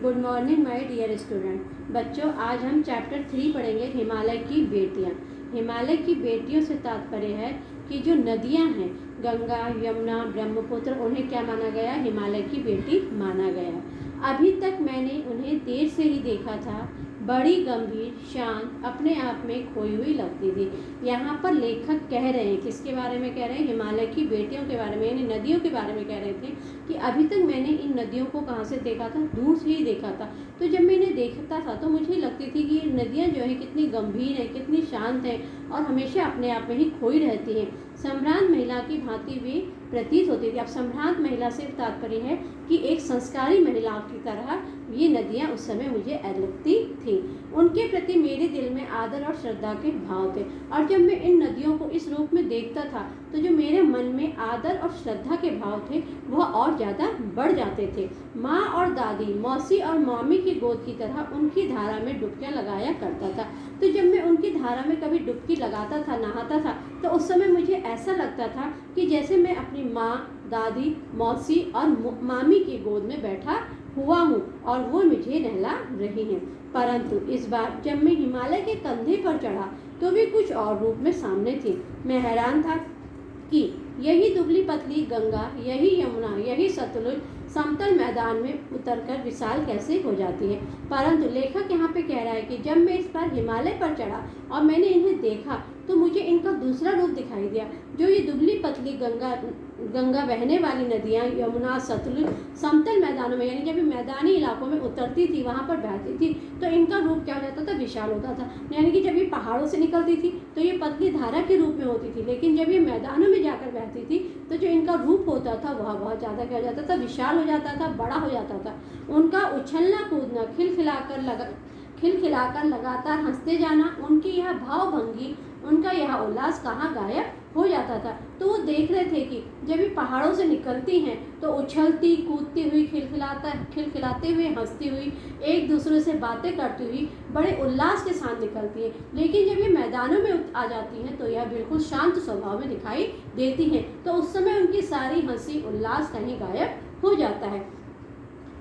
Good morning my dear student. बच्चों, आज हम चैप्टर 3 पढ़ेंगे, हिमालय की बेटियां। हिमालय की बेटियों से तात्पर्य है कि जो नदियां हैं, गंगा, यमुना, ब्रह्मपुत्र, उन्हें क्या माना गया? हिमालय की बेटी माना गया। अभी तक मैंने उन्हें देर से ही देखा था, बड़ी गंभीर, शांत, अपने आप में खोई हुई लगती थी। यहाँ पर लेखक कह रहे हैं, किसके बारे में कह रहे हैं? हिमालय की बेटियों के बारे में, यानी नदियों के बारे में कह रहे थे कि अभी तक मैंने इन नदियों को कहाँ से देखा था? दूर से ही देखा था। तो जब मैं इन्हें देखता था तो मुझे लगती थी कि ये नदियाँ जो है कितनी गंभीर हैं, कितनी शांत हैं और हमेशा अपने आप में ही खोई रहती हैं। संभ्रांत महिला की भांति वे प्रतीत होती थी। अब संभ्रांत महिला से तात्पर्य है कि एक संस्कारी महिला की तरह ये नदियाँ उस समय मुझे लगती थी। उनके प्रति मेरे दिल में आदर और श्रद्धा के भाव थे, और जब मैं इन नदियों को इस रूप में देखता था तो जो मेरे मन में आदर और श्रद्धा के भाव थे वह और ज़्यादा बढ़ जाते थे। माँ और दादी, मौसी और मामी की गोद की तरह उनकी धारा में डुबकियाँ लगाया करता था। तो जब मैं उनकी धारा में कभी डुबकी लगाता था, नहाता था, तो उस समय मुझे ऐसा लगता था कि जैसे मैं अपनी माँ, दादी, मौसी और मामी की गोद में बैठा हुआ हूँ और वो मुझे नहला रही हैं। परंतु इस बार जब मैं हिमालय के कंधे पर चढ़ा तो भी कुछ और रूप में सामने थी। मैं हैरान था कि यही दुबली पतली गंगा, यही यमुना, यही सतलुज समतल मैदान में उतरकर विशाल कैसे हो जाती है। परंतु लेखक यहाँ पे कह रहा है कि जब मैं इस बार हिमालय पर चढ़ा और मैंने इन्हें देखा तो मुझे इनका दूसरा रूप दिखाई दिया। जो ये दुबली पतली गंगा बहने वाली नदियाँ, यमुना, सतलुज समतल मैदानों में, यानी जब ये मैदानी इलाकों में उतरती थी, वहाँ पर बहती थी, तो इनका रूप क्या हो जाता था? विशाल होता था। यानी कि जब ये पहाड़ों से निकलती थी तो ये पतली धारा के रूप में होती थी, लेकिन जब ये मैदानों में जाकर बहती थी तो जो इनका रूप होता था वह बहुत ज़्यादा क्या हो जाता था? विशाल हो जाता था, बड़ा हो जाता था। उनका उछलना कूदना, खिलखिलाकर लगातार हंसते जाना, उनकी यह भावभंगी, उनका यह उल्लास कहाँ गायब हो जाता था। तो वो देख रहे थे कि जब ये पहाड़ों से निकलती हैं तो उछलती कूदती हुई, खिलखिलाते हुए, हंसती हुई, एक दूसरे से बातें करती हुई बड़े उल्लास के साथ निकलती हैं। लेकिन जब ये मैदानों में आ जाती हैं तो यह बिल्कुल शांत स्वभाव में दिखाई देती हैं। तो उस समय उनकी सारी हंसी उल्लास कहीं गायब हो जाता है।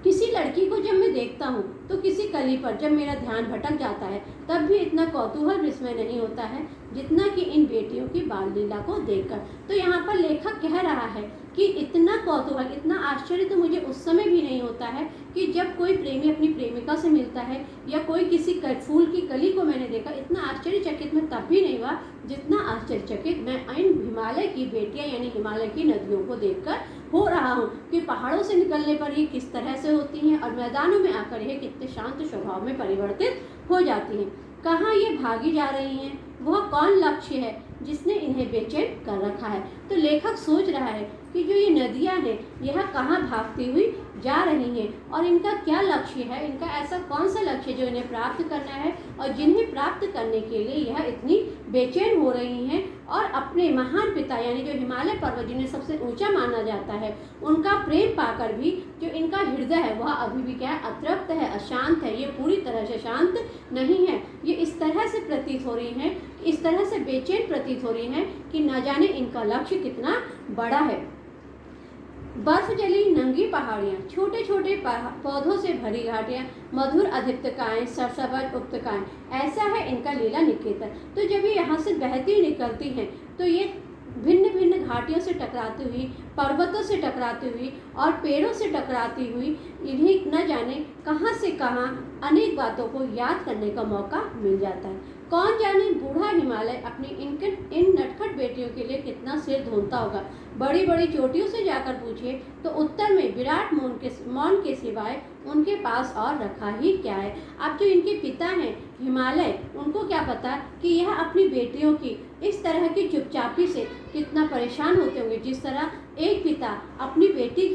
किसी लड़की को जब मैं देखता हूँ तो किसी कली पर जब मेरा ध्यान भटक जाता है तब भी इतना कौतूहल विस्मय नहीं होता है जितना कि इन बेटियों की बाल लीला को देखकर। तो यहाँ पर लेखक कह रहा है कि इतना कौतूहल, इतना आश्चर्य तो मुझे उस समय भी नहीं होता है कि जब कोई प्रेमी अपनी प्रेमिका से मिलता है या कोई किसी फूल की कली को मैंने देखा। इतना आश्चर्यचकित मैं तब भी नहीं हुआ जितना आश्चर्यचकित मैं इन हिमालय की बेटियां यानी हिमालय की नदियों को देखकर हो रहा हूँ कि पहाड़ों से निकलने पर ये किस तरह से होती हैं और मैदानों में आकर ये कितने शांत स्वभाव में परिवर्तित हो जाती हैं। कहाँ ये भागी जा रही हैं? वह कौन लक्ष्य है जिसने इन्हें बेचैन कर रखा है? तो लेखक सोच रहा है कि जो ये नदियाँ हैं यह कहाँ भागती हुई जा रही हैं और इनका क्या लक्ष्य है? इनका ऐसा कौन सा लक्ष्य जो इन्हें प्राप्त करना है और जिन्हें प्राप्त करने के लिए यह इतनी बेचैन हो रही हैं और अपने महान पिता यानी जो हिमालय पर्वत जिन्हें सबसे ऊंचा माना जाता है उनका प्रेम पाकर भी जो इनका हृदय है वह अभी भी क्या है? अतृप्त है, अशांत है। ये पूरी तरह से शांत नहीं है। ये इस तरह से प्रतीत हो रही हैं, इस तरह से बेचैन प्रतीत हो रही हैं कि न जाने इनका लक्ष्य कितना बड़ा है। बर्फ जली नंगी पहाड़ियाँ, छोटे छोटे पौधों से भरी घाटियाँ, मधुर अधिप्तकाएँ, सरसब्ज उपत्यकाएँ, ऐसा है इनका लीला निकेतन। तो जब ये यहाँ से बहती निकलती हैं तो ये भिन्न भिन्न घाटियों से टकराती हुई, पर्वतों से टकराती हुई और पेड़ों से टकराती हुई इन्हें न जाने कहाँ से कहाँ अनेक बातों को याद करने का मौका मिल जाता है। कौन जाने बूढ़ा हिमालय अपनी इन नटखट बेटियों के लिए कितना सिर धोता होगा। बड़ी बड़ी चोटियों से जाकर पूछे तो उत्तर में विराट मौन के सिवाय उनके पास और रखा ही क्या है। अब जो इनके पिता हैं हिमालय, उनको क्या पता कि यह अपनी बेटियों की इस तरह की चुपचापी से कितना परेशान होते होंगे। जिस तरह एक पिता अपनी बेटी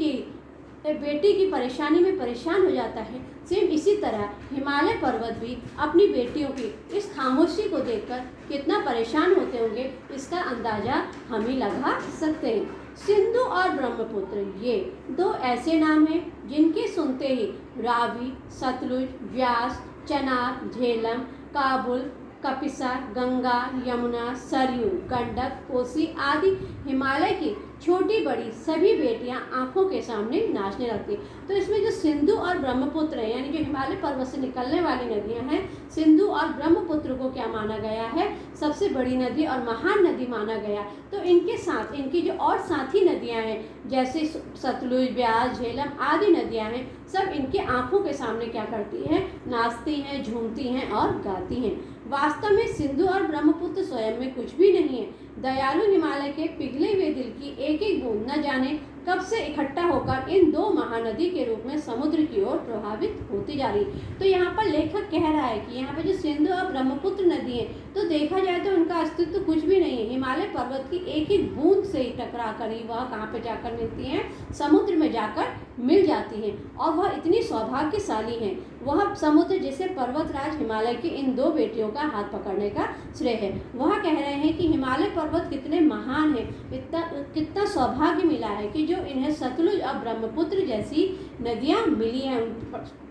की परेशानी में परेशान हो जाता है, सेम इसी तरह हिमालय पर्वत भी अपनी बेटियों की इस खामोशी को देखकर कितना परेशान होते होंगे, इसका अंदाजा हम ही लगा सकते हैं। सिंधु और ब्रह्मपुत्र ये दो ऐसे नाम हैं जिनके सुनते ही रावी, सतलुज, व्यास, चनाब, झेलम, काबुल, कपिसा, गंगा, यमुना, सरयू, गंडक, कोसी आदि हिमालय की छोटी बड़ी सभी बेटियां आंखों के सामने नाचने लगती। तो इसमें जो सिंधु और ब्रह्मपुत्र है, यानी जो हिमालय पर्वत से निकलने वाली नदियां हैं, सिंधु और ब्रह्मपुत्र को क्या माना गया है, सबसे बड़ी नदी और महान नदी माना गया। तो इनके साथ इनकी जो और साथी नदियां हैं जैसे सतलुज, ब्यास, झेलम आदि नदियां हैं, सब इनके आंखों के सामने क्या करती हैं, नाचती हैं, झूमती हैं और गाती हैं। वास्तव में सिंधु और ब्रह्मपुत्र स्वयं में कुछ भी नहीं है। दयालु हिमालय के पिघले हुए दिल की एक एक बूंद न जाने कब से इकट्ठा होकर इन दो महानदी के रूप में समुद्र की ओर प्रभावित होती जा रही। तो यहाँ पर लेखक कह रहा है कि यहाँ पर जो सिंधु और ब्रह्मपुत्र नदी है, तो देखा जाए तो उनका अस्तित्व कुछ भी नहीं है। हिमालय पर्वत की एक एक बूंद से ही टकरा कर ही वह कहाँ पे जाकर मिलती हैं, समुद्र में जाकर मिल जाती हैं। और वह इतनी सौभाग्यशाली हैं, वह समुद्र जिसे पर्वतराज हिमालय की इन दो बेटियों का हाथ पकड़ने का श्रेय है। वह कह रहे हैं कि हिमालय पर्वत कितने महान है, कितना सौभाग्य मिला है कि जो इन्हें सतलुज और ब्रह्मपुत्र जैसी नदियां मिली हैं,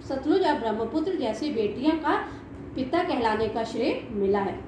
सतलुज और ब्रह्मपुत्र जैसी बेटियां का पिता कहलाने का श्रेय मिला है।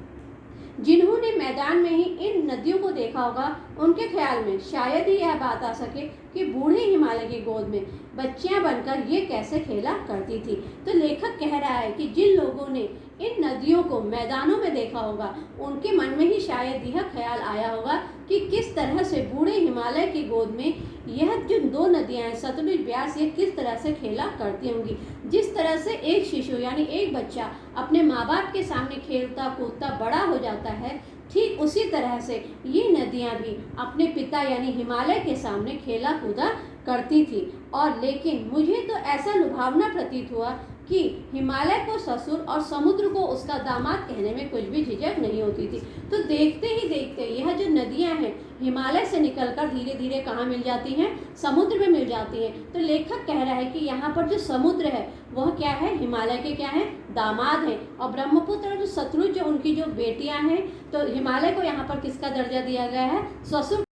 जिन्होंने मैदान में ही इन नदियों को देखा होगा, उनके ख्याल में शायद ही यह बात आ सके कि बूढ़े हिमालय की गोद में बच्चियां बनकर ये कैसे खेला करती थी। तो लेखक कह रहा है कि जिन लोगों ने इन नदियों को मैदानों में देखा होगा, उनके मन में ही शायद यह ख्याल आया होगा कि किस तरह से बूढ़े हिमालय की गोद में यह जो दो नदियां हैं, सतलुज, ब्यास, ये किस तरह से खेला करती होंगी। जिस तरह से एक शिशु यानी एक बच्चा अपने माँ बाप के सामने खेलता कूदता बड़ा हो जाता है, ठीक उसी तरह से ये नदियां भी अपने पिता यानी हिमालय के सामने खेला कूदा करती थी। और लेकिन मुझे तो ऐसा लुभावना प्रतीत हुआ कि हिमालय को ससुर और समुद्र को उसका दामाद कहने में कुछ भी झिझक नहीं होती थी। तो देखते ही देखते यह जो नदियां हैं हिमालय से निकलकर धीरे धीरे कहाँ मिल जाती हैं, समुद्र में मिल जाती हैं। तो लेखक कह रहा है कि यहाँ पर जो समुद्र है वह क्या है, हिमालय के क्या है, दामाद हैं। और ब्रह्मपुत्र और जो सतलुज जो उनकी जो बेटियां हैं, तो हिमालय को यहाँ पर किसका दर्जा दिया गया है, ससुर